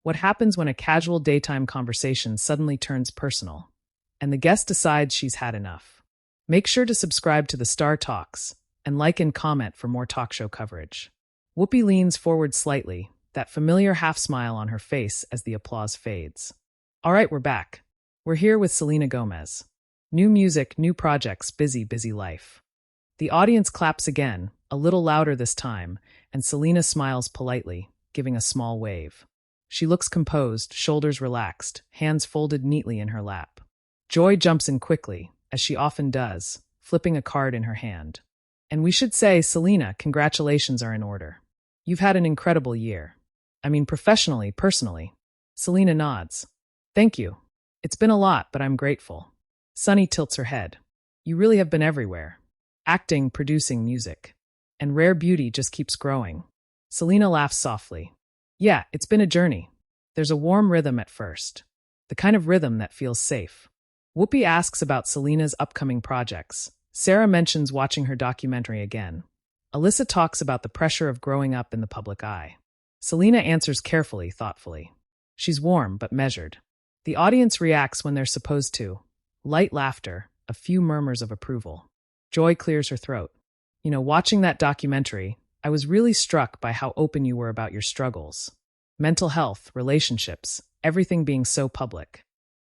What happens when a casual daytime conversation suddenly turns personal, and the guest decides she's had enough? Make sure to subscribe to the Star Talks and like and comment for more talk show coverage. Whoopi leans forward slightly, that familiar half-smile on her face as the applause fades. All right, we're back. We're here with Selena Gomez. New music, new projects, busy, busy life. The audience claps again, a little louder this time, and Selena smiles politely, giving a small wave. She looks composed, shoulders relaxed, hands folded neatly in her lap. Joy jumps in quickly, as she often does, flipping a card in her hand. And we should say, Selena, congratulations are in order. You've had an incredible year. I mean, professionally, personally. Selena nods. Thank you. It's been a lot, but I'm grateful. Sunny tilts her head. You really have been everywhere. Acting, producing, music. And rare beauty just keeps growing. Selena laughs softly. Yeah, it's been a journey. There's a warm rhythm at first. The kind of rhythm that feels safe. Whoopi asks about Selena's upcoming projects. Sarah mentions watching her documentary again. Alyssa talks about the pressure of growing up in the public eye. Selena answers carefully, thoughtfully. She's warm but measured. The audience reacts when they're supposed to. Light laughter, a few murmurs of approval. Joy clears her throat. Watching that documentary, I was really struck by how open you were about your struggles. Mental health, relationships, everything being so public.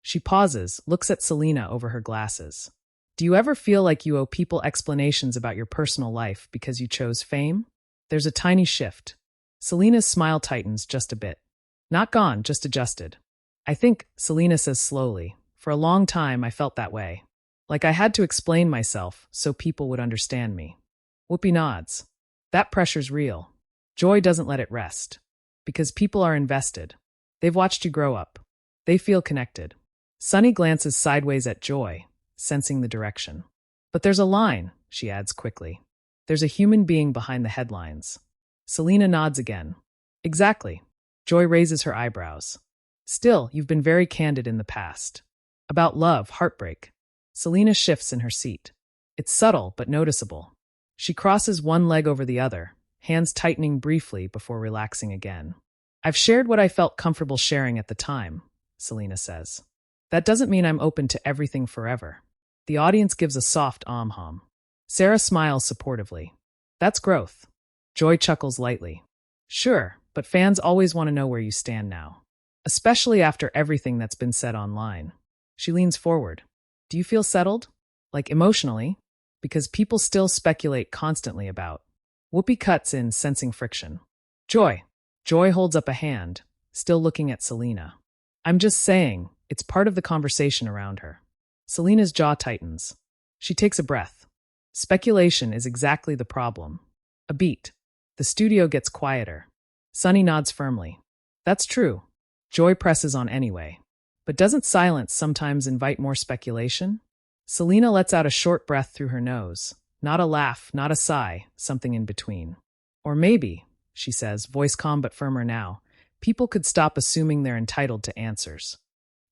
She pauses, looks at Selena over her glasses. Do you ever feel like you owe people explanations about your personal life because you chose fame? There's a tiny shift. Selena's smile tightens just a bit. Not gone, just adjusted. I think, Selena says slowly, for a long time I felt that way. Like I had to explain myself so people would understand me. Whoopi nods. That pressure's real. Joy doesn't let it rest. Because people are invested. They've watched you grow up. They feel connected. Sunny glances sideways at Joy, sensing the direction. But there's a line, she adds quickly. There's a human being behind the headlines. Selena nods again. Exactly. Joy raises her eyebrows. Still, you've been very candid in the past. About love, heartbreak. Selena shifts in her seat. It's subtle but noticeable. She crosses one leg over the other, hands tightening briefly before relaxing again. I've shared what I felt comfortable sharing at the time, Selena says. That doesn't mean I'm open to everything forever. The audience gives a soft om-hom. Sarah smiles supportively. That's growth. Joy chuckles lightly. Sure, but fans always want to know where you stand now. Especially after everything that's been said online. She leans forward. Do you feel settled? Like emotionally? Because people still speculate constantly about. Whoopi cuts in, sensing friction. Joy. Joy holds up a hand, still looking at Selena. I'm just saying, it's part of the conversation around her. Selena's jaw tightens. She takes a breath. Speculation is exactly the problem. A beat. The studio gets quieter. Sunny nods firmly. That's true. Joy presses on anyway. But doesn't silence sometimes invite more speculation? Selena lets out a short breath through her nose. Not a laugh, not a sigh, something in between. Or maybe, she says, voice calm but firmer now, people could stop assuming they're entitled to answers.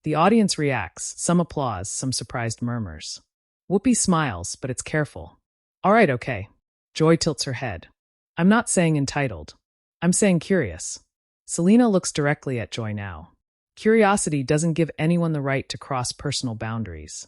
The audience reacts, some applause, some surprised murmurs. Whoopi smiles, but it's careful. All right, okay. Joy tilts her head. I'm not saying entitled. I'm saying curious. Selena looks directly at Joy now. Curiosity doesn't give anyone the right to cross personal boundaries.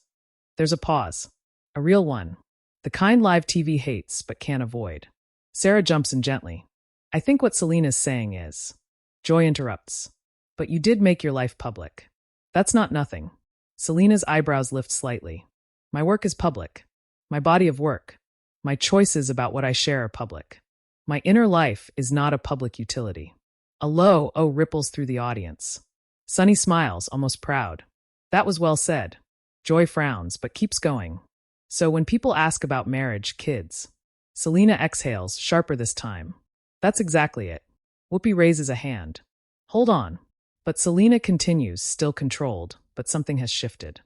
There's a pause. A real one. The kind live TV hates but can't avoid. Sarah jumps in gently. I think what Selena's saying is. Joy interrupts. But you did make your life public. That's not nothing. Selena's eyebrows lift slightly. My work is public. My body of work. My choices about what I share are public. My inner life is not a public utility. A low oh ripples through the audience. Sunny smiles, almost proud. That was well said. Joy frowns, but keeps going. So when people ask about marriage, kids. Selena exhales, sharper this time. That's exactly it. Whoopi raises a hand. Hold on. But Selena continues, still controlled, but something has shifted.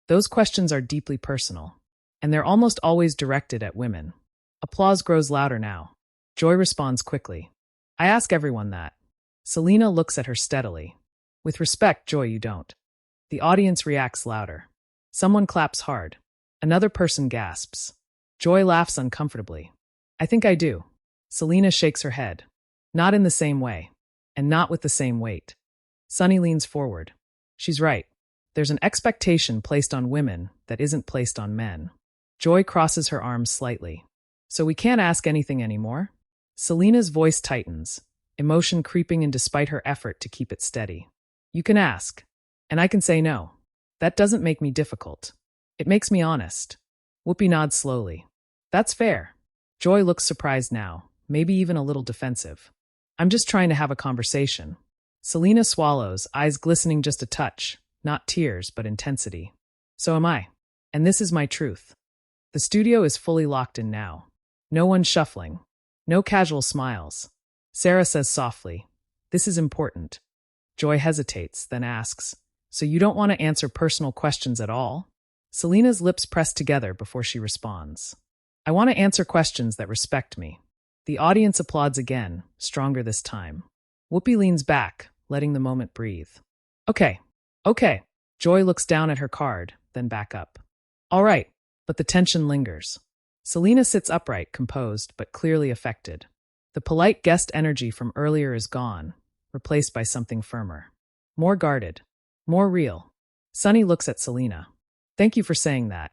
Those questions are deeply personal. And they're almost always directed at women. Applause grows louder now. Joy responds quickly. I ask everyone that. Selena looks at her steadily. With respect, Joy, you don't. The audience reacts louder. Someone claps hard. Another person gasps. Joy laughs uncomfortably. I think I do. Selena shakes her head. Not in the same way. And not with the same weight. Sunny leans forward. She's right. There's an expectation placed on women that isn't placed on men. Joy crosses her arms slightly. So we can't ask anything anymore? Selena's voice tightens, emotion creeping in despite her effort to keep it steady. You can ask, and I can say no. That doesn't make me difficult. It makes me honest. Whoopi nods slowly. That's fair. Joy looks surprised now, maybe even a little defensive. I'm just trying to have a conversation. Selena swallows, eyes glistening just a touch, not tears, but intensity. So am I. And this is my truth. The studio is fully locked in now. No one shuffling. No casual smiles. Sarah says softly, "This is important." Joy hesitates, then asks, "So you don't want to answer personal questions at all?" Selena's lips press together before she responds. "I want to answer questions that respect me." The audience applauds again, stronger this time. Whoopi leans back, letting the moment breathe. Okay. Joy looks down at her card, then back up. All right, but the tension lingers. Selena sits upright, composed, but clearly affected. The polite guest energy from earlier is gone, replaced by something firmer. More guarded. More real. Sunny looks at Selena. Thank you for saying that.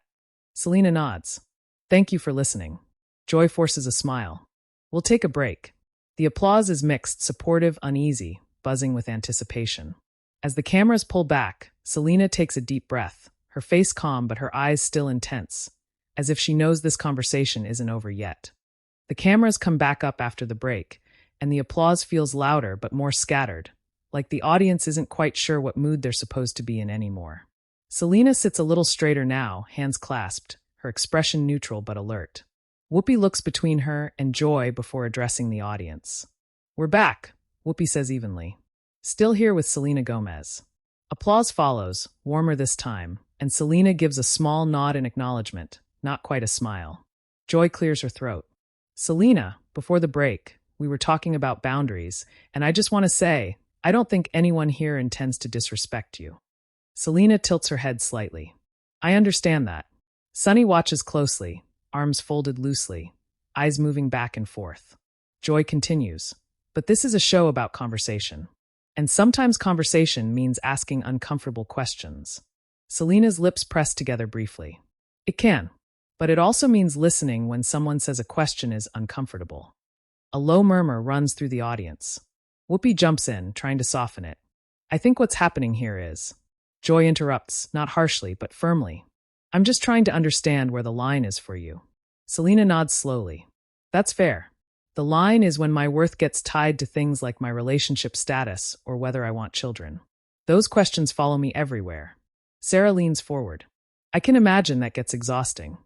Selena nods. Thank you for listening. Joy forces a smile. We'll take a break. The applause is mixed, supportive, uneasy, buzzing with anticipation. As the cameras pull back, Selena takes a deep breath, her face calm but her eyes still intense, as if she knows this conversation isn't over yet. The cameras come back up after the break, and the applause feels louder but more scattered, like the audience isn't quite sure what mood they're supposed to be in anymore. Selena sits a little straighter now, hands clasped, her expression neutral but alert. Whoopi looks between her and Joy before addressing the audience. We're back, Whoopi says evenly. Still here with Selena Gomez. Applause follows, warmer this time, and Selena gives a small nod in acknowledgement, not quite a smile. Joy clears her throat. Selena, before the break, we were talking about boundaries, and I just want to say, I don't think anyone here intends to disrespect you. Selena tilts her head slightly. I understand that. Sunny watches closely, arms folded loosely, eyes moving back and forth. Joy continues. But this is a show about conversation. And sometimes conversation means asking uncomfortable questions. Selena's lips press together briefly. It can, but it also means listening when someone says a question is uncomfortable. A low murmur runs through the audience. Whoopi jumps in, trying to soften it. I think what's happening here is... Joy interrupts, not harshly, but firmly. I'm just trying to understand where the line is for you. Selena nods slowly. That's fair. The line is when my worth gets tied to things like my relationship status or whether I want children. Those questions follow me everywhere. Sarah leans forward. I can imagine that gets exhausting.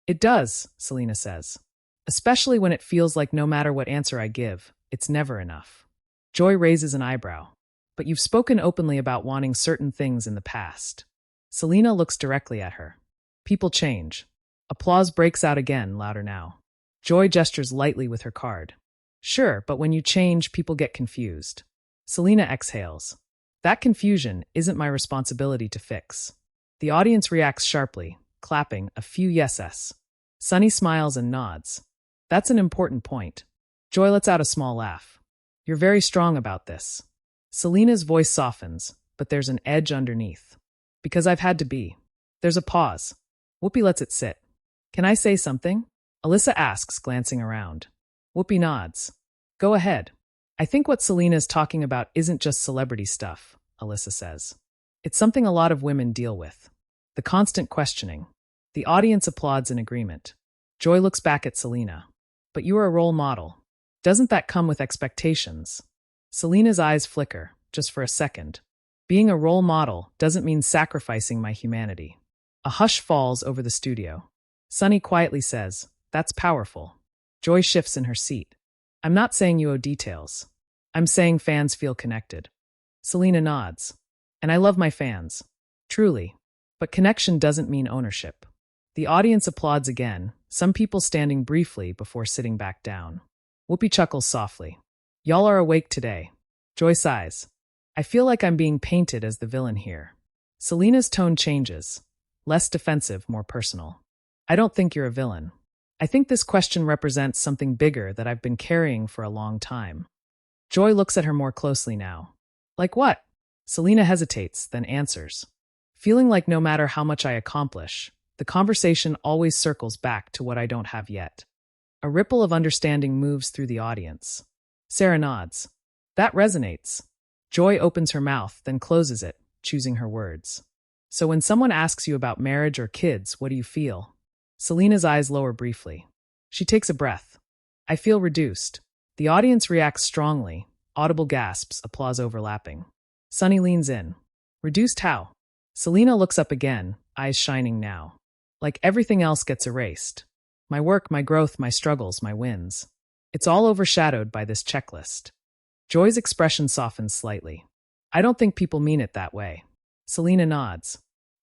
It does, Selena says. Especially when it feels like no matter what answer I give, it's never enough. Joy raises an eyebrow. But you've spoken openly about wanting certain things in the past. Selena looks directly at her. People change. Applause breaks out again, louder now. Joy gestures lightly with her card. Sure, but when you change, people get confused. Selena exhales. That confusion isn't my responsibility to fix. The audience reacts sharply, clapping, a few yeses. Sunny smiles and nods. That's an important point. Joy lets out a small laugh. You're very strong about this. Selena's voice softens, but there's an edge underneath. Because I've had to be. There's a pause. Whoopi lets it sit. Can I say something? Alyssa asks, glancing around. Whoopi nods. Go ahead. I think what Selena's talking about isn't just celebrity stuff, Alyssa says. It's something a lot of women deal with. The constant questioning. The audience applauds in agreement. Joy looks back at Selena. But you are a role model. Doesn't that come with expectations? Selena's eyes flicker, just for a second. Being a role model doesn't mean sacrificing my humanity. A hush falls over the studio. Sunny quietly says, That's powerful. Joy shifts in her seat. I'm not saying you owe details. I'm saying fans feel connected. Selena nods. And I love my fans. Truly. But connection doesn't mean ownership. The audience applauds again, some people standing briefly before sitting back down. Whoopi chuckles softly. Y'all are awake today. Joy sighs. I feel like I'm being painted as the villain here. Selena's tone changes. Less defensive, more personal. I don't think you're a villain. I think this question represents something bigger that I've been carrying for a long time. Joy looks at her more closely now. Like what? Selena hesitates, then answers. Feeling like no matter how much I accomplish, the conversation always circles back to what I don't have yet. A ripple of understanding moves through the audience. Sarah nods. That resonates. Joy opens her mouth, then closes it, choosing her words. So when someone asks you about marriage or kids, what do you feel? Selena's eyes lower briefly. She takes a breath. I feel reduced. The audience reacts strongly. Audible gasps, applause overlapping. Sunny leans in. Reduced how? Selena looks up again, eyes shining now. Like everything else gets erased. My work, my growth, my struggles, my wins. It's all overshadowed by this checklist. Joy's expression softens slightly. I don't think people mean it that way. Selena nods.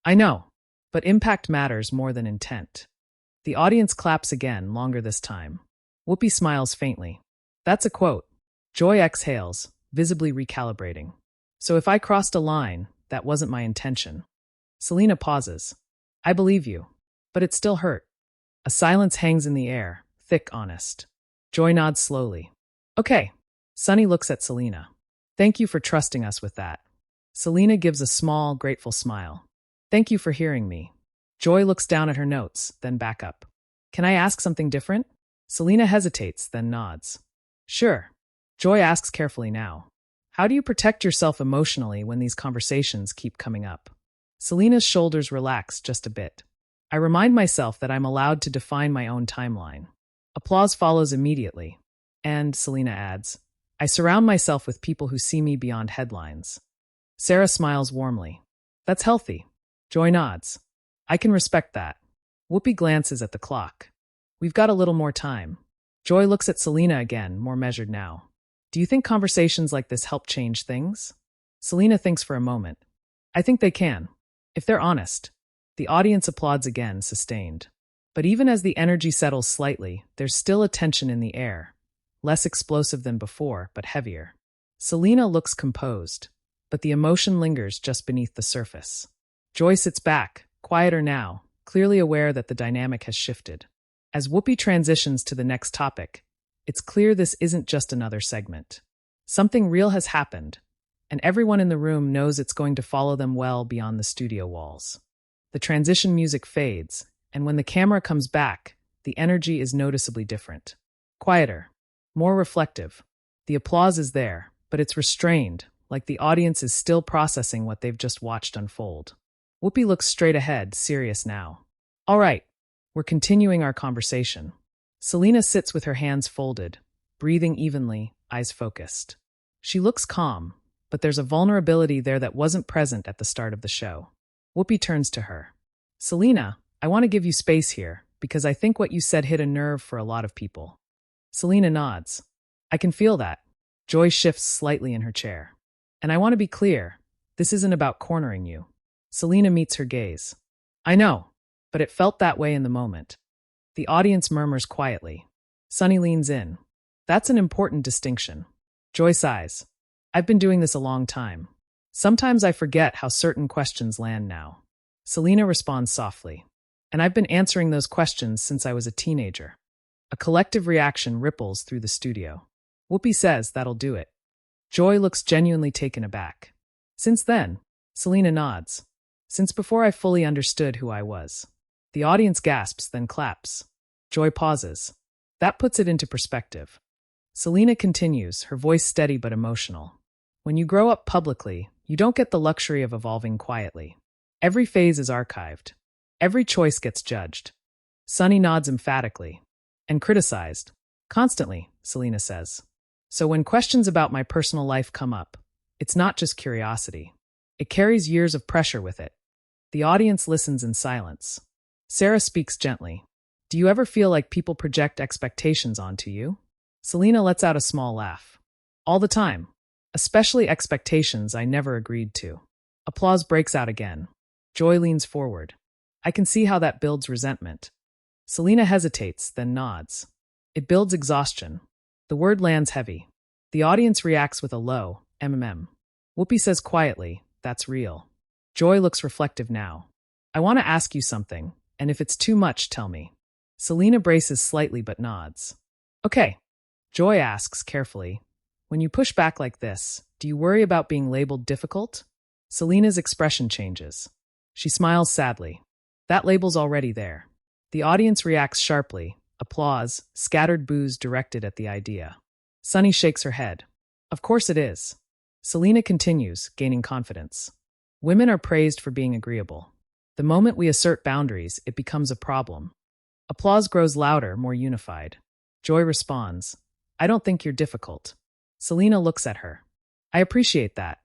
I know, but impact matters more than intent. The audience claps again, longer this time. Whoopi smiles faintly. That's a quote. Joy exhales, visibly recalibrating. So if I crossed a line, that wasn't my intention. Selena pauses. I believe you, but it still hurt. A silence hangs in the air, thick, honest. Joy nods slowly. Okay. Sunny looks at Selena. Thank you for trusting us with that. Selena gives a small, grateful smile. Thank you for hearing me. Joy looks down at her notes, then back up. Can I ask something different? Selena hesitates, then nods. Sure. Joy asks carefully now. How do you protect yourself emotionally when these conversations keep coming up? Selena's shoulders relax just a bit. I remind myself that I'm allowed to define my own timeline. Applause follows immediately. And, Selena adds, I surround myself with people who see me beyond headlines. Sarah smiles warmly. That's healthy. Joy nods. I can respect that. Whoopi glances at the clock. We've got a little more time. Joy looks at Selena again, more measured now. Do you think conversations like this help change things? Selena thinks for a moment. I think they can, if they're honest. The audience applauds again, sustained. But even as the energy settles slightly, there's still a tension in the air. Less explosive than before, but heavier. Selena looks composed, but the emotion lingers just beneath the surface. Joy sits back, quieter now, clearly aware that the dynamic has shifted. As Whoopi transitions to the next topic, it's clear this isn't just another segment. Something real has happened, and everyone in the room knows it's going to follow them well beyond the studio walls. The transition music fades, and when the camera comes back, the energy is noticeably different. Quieter, more reflective. The applause is there, but it's restrained, like the audience is still processing what they've just watched unfold. Whoopi looks straight ahead, serious now. All right, we're continuing our conversation. Selena sits with her hands folded, breathing evenly, eyes focused. She looks calm, but there's a vulnerability there that wasn't present at the start of the show. Whoopi turns to her. Selena, I want to give you space here, because I think what you said hit a nerve for a lot of people. Selena nods. I can feel that. Joy shifts slightly in her chair. And I want to be clear, this isn't about cornering you. Selena meets her gaze. I know, but it felt that way in the moment. The audience murmurs quietly. Sunny leans in. That's an important distinction. Joy sighs. I've been doing this a long time. Sometimes I forget how certain questions land now. Selena responds softly. And I've been answering those questions since I was a teenager. A collective reaction ripples through the studio. Whoopi says that'll do it. Joy looks genuinely taken aback. Since then, Selena nods. Since before I fully understood who I was. The audience gasps, then claps. Joy pauses. That puts it into perspective. Selena continues, her voice steady but emotional. When you grow up publicly, you don't get the luxury of evolving quietly. Every phase is archived. Every choice gets judged. Sunny nods emphatically. And criticized. Constantly, Selena says. So when questions about my personal life come up, it's not just curiosity. It carries years of pressure with it. The audience listens in silence. Sarah speaks gently. Do you ever feel like people project expectations onto you? Selena lets out a small laugh. All the time. Especially expectations I never agreed to. Applause breaks out again. Joy leans forward. I can see how that builds resentment. Selena hesitates, then nods. It builds exhaustion. The word lands heavy. The audience reacts with a low, Whoopi says quietly, that's real. Joy looks reflective now. I want to ask you something, and if it's too much, tell me. Selena braces slightly but nods. Okay. Joy asks carefully, when you push back like this, do you worry about being labeled difficult? Selena's expression changes. She smiles sadly. That label's already there. The audience reacts sharply, applause, scattered boos directed at the idea. Sunny shakes her head. Of course it is. Selena continues, gaining confidence. Women are praised for being agreeable. The moment we assert boundaries, it becomes a problem. Applause grows louder, more unified. Joy responds, I don't think you're difficult. Selena looks at her. I appreciate that.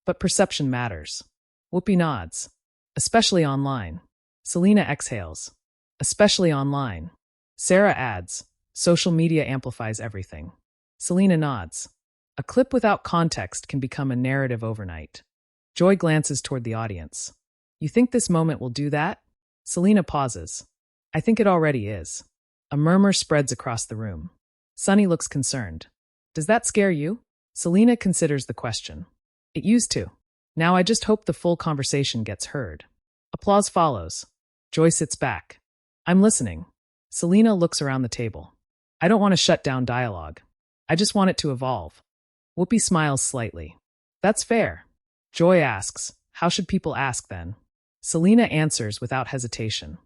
But perception matters. Whoopi nods. Especially online. Selena exhales. Especially online. Sarah adds, social media amplifies everything. Selena nods. A clip without context can become a narrative overnight. Joy glances toward the audience. You think this moment will do that? Selena pauses. I think it already is. A murmur spreads across the room. Sunny looks concerned. Does that scare you? Selena considers the question. It used to. Now I just hope the full conversation gets heard. Applause follows. Joy sits back. I'm listening. Selena looks around the table. I don't want to shut down dialogue. I just want it to evolve. Whoopi smiles slightly. That's fair. Joy asks, how should people ask then? Selena answers without hesitation.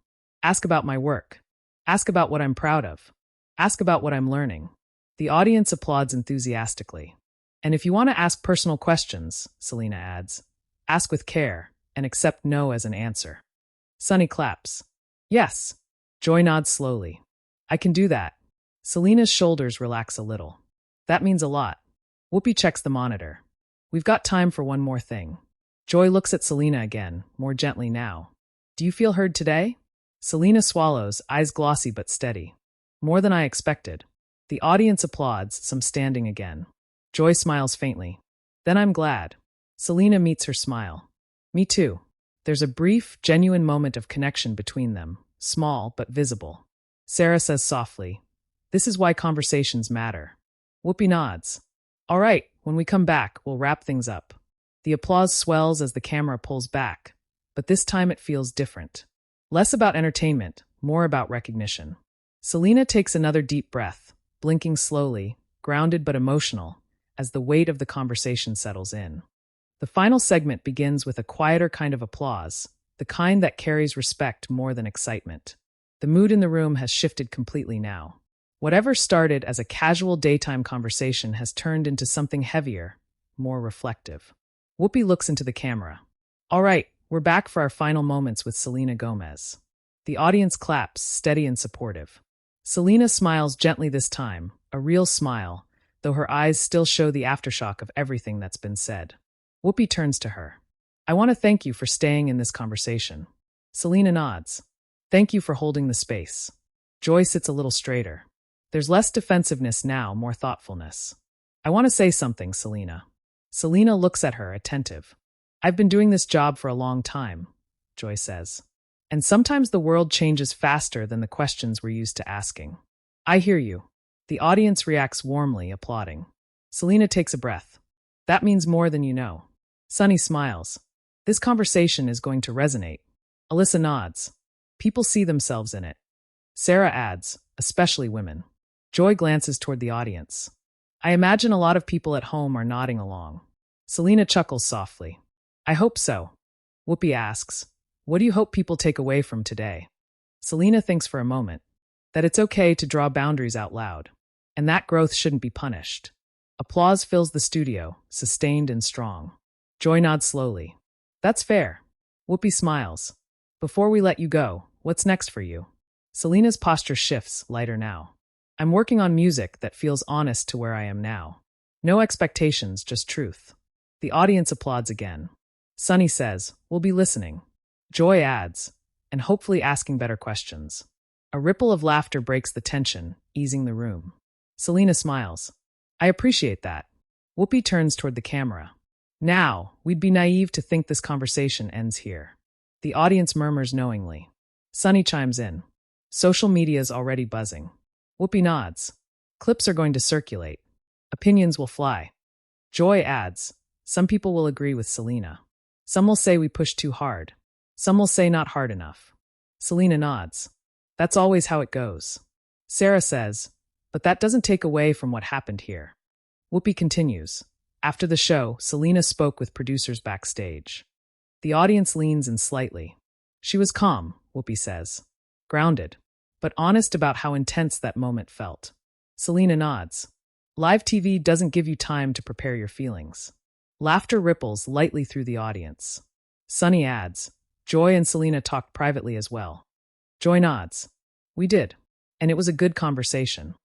Ask about my work. Ask about what I'm proud of. Ask about what I'm learning. The audience applauds enthusiastically. And if you want to ask personal questions, Selena adds, ask with care and accept no as an answer. Sunny claps. Yes. Joy nods slowly. I can do that. Selena's shoulders relax a little. That means a lot. Whoopi checks the monitor. We've got time for one more thing. Joy looks at Selena again, more gently now. Do you feel heard today? Selena swallows, eyes glossy but steady. More than I expected. The audience applauds, some standing again. Joy smiles faintly. Then I'm glad. Selena meets her smile. Me too. There's a brief, genuine moment of connection between them, small but visible. Sarah says softly, this is why conversations matter. Whoopi nods. All right, when we come back, we'll wrap things up. The applause swells as the camera pulls back, but this time it feels different. Less about entertainment, more about recognition. Selena takes another deep breath, blinking slowly, grounded but emotional, as the weight of the conversation settles in. The final segment begins with a quieter kind of applause, the kind that carries respect more than excitement. The mood in the room has shifted completely now. Whatever started as a casual daytime conversation has turned into something heavier, more reflective. Whoopi looks into the camera. All right, we're back for our final moments with Selena Gomez. The audience claps, steady and supportive. Selena smiles gently this time, a real smile, though her eyes still show the aftershock of everything that's been said. Whoopi turns to her. I want to thank you for staying in this conversation. Selena nods. Thank you for holding the space. Joy sits a little straighter. There's less defensiveness now, more thoughtfulness. I want to say something, Selena. Selena looks at her, attentive. I've been doing this job for a long time, Joy says. And sometimes the world changes faster than the questions we're used to asking. I hear you. The audience reacts warmly, applauding. Selena takes a breath. That means more than you know. Sunny smiles. This conversation is going to resonate. Alyssa nods. People see themselves in it. Sarah adds, especially women. Joy glances toward the audience. I imagine a lot of people at home are nodding along. Selena chuckles softly. I hope so. Whoopi asks, what do you hope people take away from today? Selena thinks for a moment. That it's okay to draw boundaries out loud. And that growth shouldn't be punished. Applause fills the studio, sustained and strong. Joy nods slowly. That's fair. Whoopi smiles. Before we let you go, what's next for you? Selena's posture shifts, lighter now. I'm working on music that feels honest to where I am now. No expectations, just truth. The audience applauds again. Sunny says, we'll be listening. Joy adds, and hopefully asking better questions. A ripple of laughter breaks the tension, easing the room. Selena smiles. I appreciate that. Whoopi turns toward the camera. Now, we'd be naive to think this conversation ends here. The audience murmurs knowingly. Sunny chimes in. Social media's already buzzing. Whoopi nods. Clips are going to circulate. Opinions will fly. Joy adds. Some people will agree with Selena. Some will say we pushed too hard. Some will say not hard enough. Selena nods. That's always how it goes. Sarah says, but that doesn't take away from what happened here. Whoopi continues. After the show, Selena spoke with producers backstage. The audience leans in slightly. She was calm, Whoopi says. Grounded, but honest about how intense that moment felt. Selena nods. Live TV doesn't give you time to prepare your feelings. Laughter ripples lightly through the audience. Sunny adds, Joy and Selena talked privately as well. Joy nods. We did. And it was a good conversation.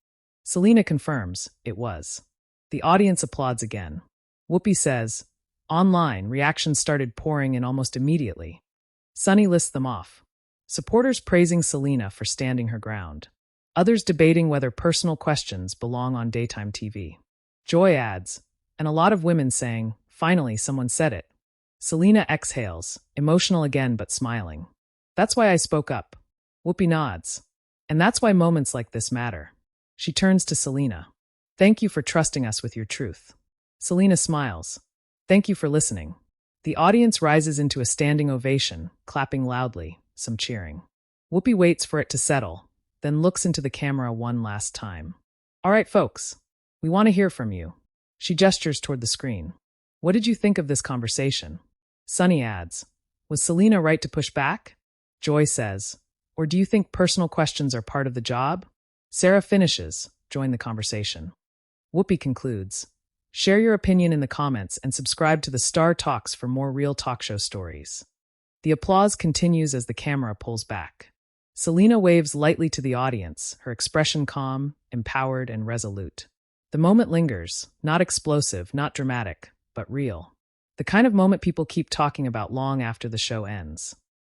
Selena confirms it was. The audience applauds again. Whoopi says, online, reactions started pouring in almost immediately. Sunny lists them off. Supporters praising Selena for standing her ground. Others debating whether personal questions belong on daytime TV. Joy adds, and a lot of women saying, finally, someone said it. Selena exhales, emotional again but smiling. That's why I spoke up. Whoopi nods. And that's why moments like this matter. She turns to Selena. Thank you for trusting us with your truth. Selena smiles. Thank you for listening. The audience rises into a standing ovation, clapping loudly, some cheering. Whoopi waits for it to settle, then looks into the camera one last time. All right, folks, we want to hear from you. She gestures toward the screen. What did you think of this conversation? Sunny adds, was Selena right to push back? Joy says, or do you think personal questions are part of the job? Sarah finishes, join the conversation. Whoopi concludes, share your opinion in the comments and subscribe to the Star Talks for more real talk show stories. The applause continues as the camera pulls back. Selena waves lightly to the audience, her expression calm, empowered, and resolute. The moment lingers, not explosive, not dramatic, but real. The kind of moment people keep talking about long after the show ends.